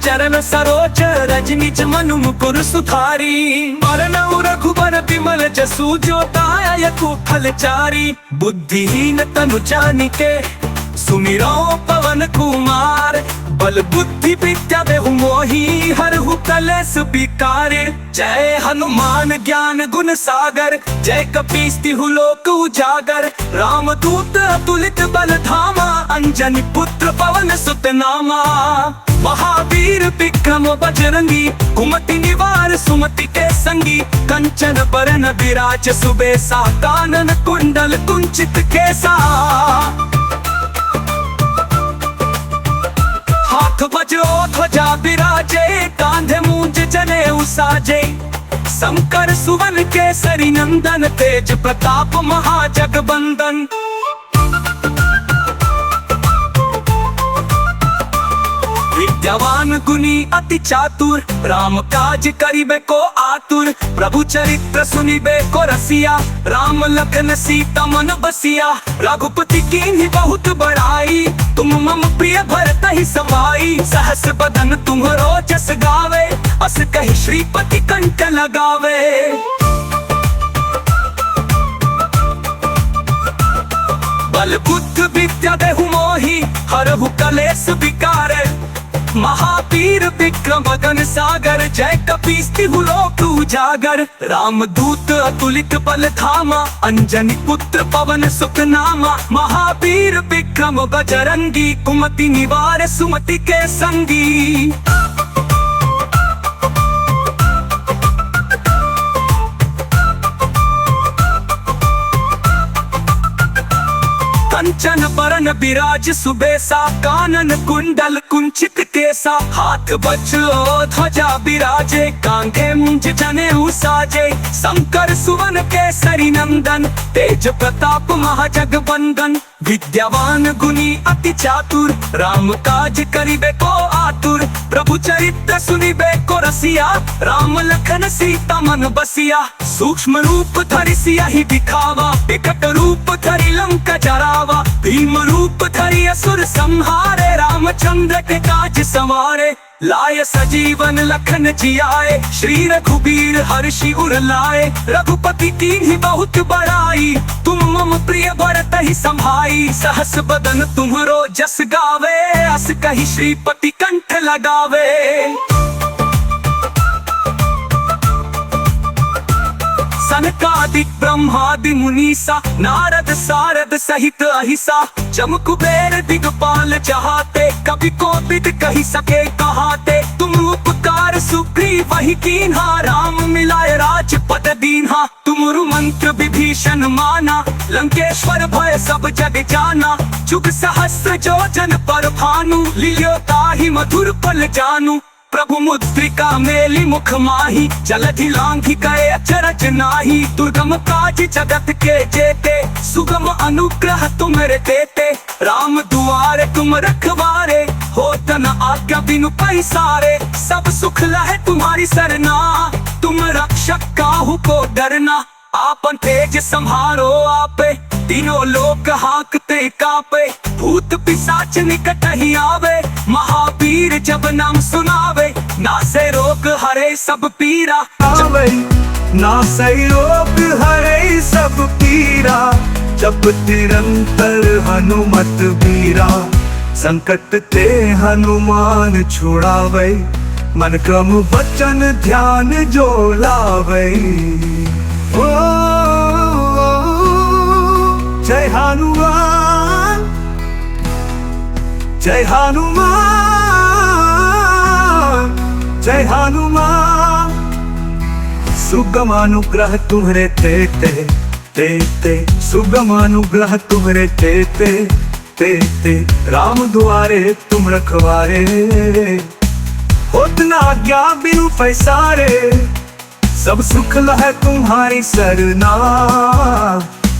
चरण सरोज रजनीच मनु मुकुर सुधारी। मरण रघुबर विमल जसु जो दाय कुफल चारी। बुद्धिहीन तनु जानिके सुमिरो पवन कुमार। बल बुद्धि विद्या देहु मोहि हरहु कलेस विकारे। जय हनुमान ज्ञान गुण सागर जय कपीस तिहु लोक उजागर। राम दूत अतुलित बल धामा अंजनी पुत्र पवन सुत नामा। महावीर विक्रम बजरंगी कुमति निवार सुमति के संगी। कंचन बरन विराज सुबेसा कानन कुंडल कुंचित केसा। हाथ वज्रो ध्वजा विराजे कांधे मूंज जनेऊ साजे। शंकर सुवन केसरी नंदन तेज प्रताप महाजगबंदन। विद्यावान गुणी अति चातुर राम काज करिबे को आतुर। प्रभु चरित्र सुनिबे को रसिया राम लखन सीता मन बसिया। रघुपति कीन्ही बहुत बड़ाई तुम मम प्रिय भरत ही समाई। सहस बदन तुम्हरो जस गावे अस कहि श्रीपति कंठ लगावे। बल बुद्ध विद्या देहु मोहि हरहु कलेस विकारे। महावीर विक्रम गण सागर जय कपीस तिहु लोक उजागर। राम दूत अतुलित बल धामा अंजनी पुत्र पवन सुत नामा। महावीर विक्रम बजरंगी कुमति निवार सुमति के संगी। कंचन बरन विराज सुबेसा कानन कुंडल कुंचित केसा। हाथ वज्रो ध्वजा विराजे कांधे मूंज जनेऊ साजे। शंकर सुवन केसरी नंदन तेज प्रताप महाजगबंदन। विद्यावान गुणी अति चातुर राम काज करिबे को आतुर। प्रभु चरित्र सुनिबे को रसिया राम लखन सीता मन बसिया। सूक्ष्म रूप धरि सियाहि दिखावा विकट रूप धरि लंका जरावा। भीम रूप धरि असुर संहारे रामचंद्र के काज सवारे। लाय सजीवन लखन जियाए श्री रघुबीर हर्षि उर लाए। रघुपति कीन्ही बहुत बड़ाई तुम मम प्रिय भरत ही समाई। सहस बदन तुम्हरो जस गावे अस कहि श्रीपति कंठ लगावे। सनकादिक ब्रह्मादि मुनीसा नारद सारद सहित अहिसा। जम कुबेर दिगपाल जहाते कभी कोविद कही सके कहाते। तुम उपकार सुग्रीव वही कीन्हा राम मिलाए राजपद दीन्हा। तुमरु मंत्र विभीषण माना लंकेश्वर भय सब जग जाना। जुग सहस्र जो जन पर भानु लियो ताहि मधुर पल जानू। प्रभु मुद्रिका मेली मुख माही जलधि लांघि गए अचरज नाही। दुर्गम काज जगत के जेते सुगम अनुग्रह तुम्हारे देते। राम दुआरे तुम रखवारे होत न आज्ञा बिनु पैसारे। सब सुख लहे तुम्हारी सरना तुम रक्षक काहू को डरना। आपन तेज संहारो आपे तीनों लोक हाकते कापे। भूत पिशाच निकट ही आवे महावीर जब नाम सुनावे। नासे रोग हरे सब पीरा नासे रोग हरे सब पीरा। जब निरंतर हनुमत वीरा संकट ते हनुमान छुड़ावे। मन क्रम वचन ध्यान जो लावे। ओ जय हनुमान जय हनुमान जय हनुमान। सुगम अनुग्रह तुम्हारे ते सुगम अनुग्रह तुम्हारे ते। राम दुआरे तुम रखवारे होत न आज्ञा बिनु पैसारे। सब सुख लहे तुम्हारी सरना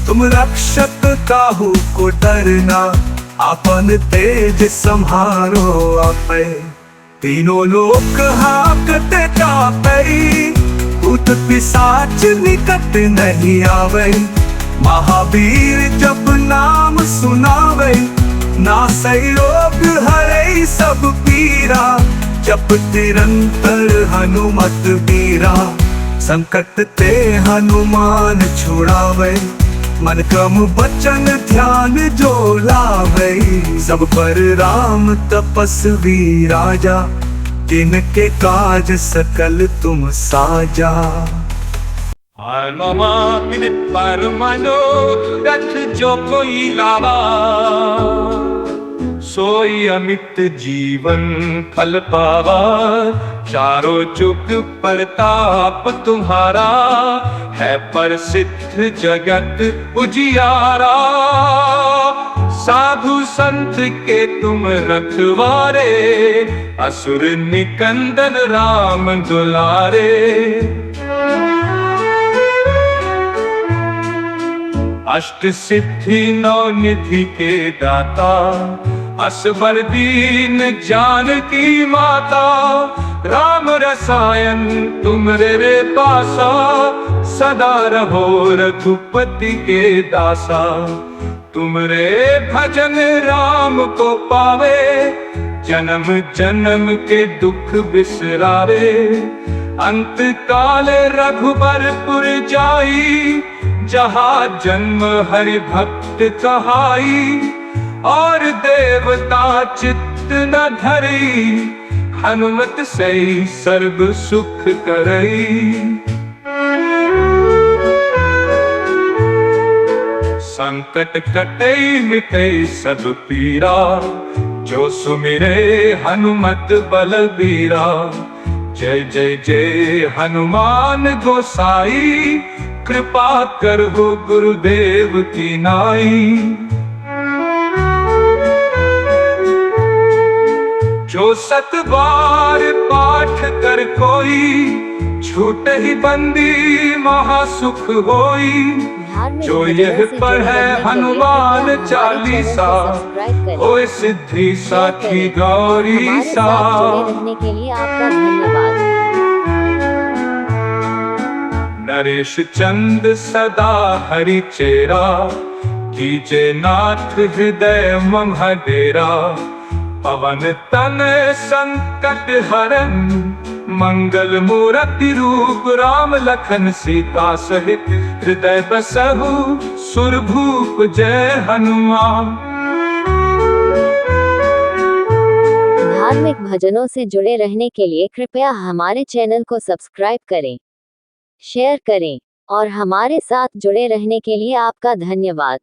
तुम रक्षक काहू को डरना। अपन तेज संहारो आपे तीनों लोक हाकते कापे। भूत पिशाच निकट नहीं आवे। महावीर जब नाम सुनावे। नासै रोग हरै सब पीरा। जप निरंतर हनुमत बीरा, संकट ते हनुमान छुड़ावे, मन क्रम वचन ध्यान जो लावे। सब पर राम तपस्वी राजा, जिनके काज सकल तुम साजा। हनुमान पर मनोरथ जो कोई लावा, सोई अमित जीवन फल पावा। चारों जुग प्रताप तुम्हारा, है प्रसिद्ध जगत उजियारा। साधु संत के तुम रखवारे, असुर निकंदन राम दुलारे। अष्ट सिद्धि नौ निधि के दाता, असबर दीन जानकी माता। राम रसायन तुमरे पासा, सदा रहो रघुपति के दासा। तुमरे भजन राम को पावे, जन्म जन्म के दुख बिसरावे। अंत काल रघुबरपुर जाई, जहाँ जन्म हरि भक्त कहाई। और देवता चित्त न धरी, हनुमत से सर्व सुख करई। संकट कटे मिटे सब पीरा, जो सुमिरे हनुमत बलबीरा। जय जय जय हनुमान गोसाई, कृपा करहु गुरुदेव की नाई। जो सत बार पाठ कर कोई, छूट ही बंदी महासुख होई। जो यह पढ़े हनुमान चालीसा, होए सिद्धि साखी गौरी सा। रहने के लिए आपका धन्यवाद। नरेश चंद सदा हरि चेरा, कीजे नाथ हृदय मम डेरा। पवन तन संकट हरन, मंगल मूर्ति रूप राम लखन सीता सहित। हृदय बसहु सुरभूप जय हनुमान। धार्मिक भजनों से जुड़े रहने के लिए कृपया हमारे चैनल को सब्सक्राइब करें, शेयर करें और हमारे साथ जुड़े रहने के लिए आपका धन्यवाद।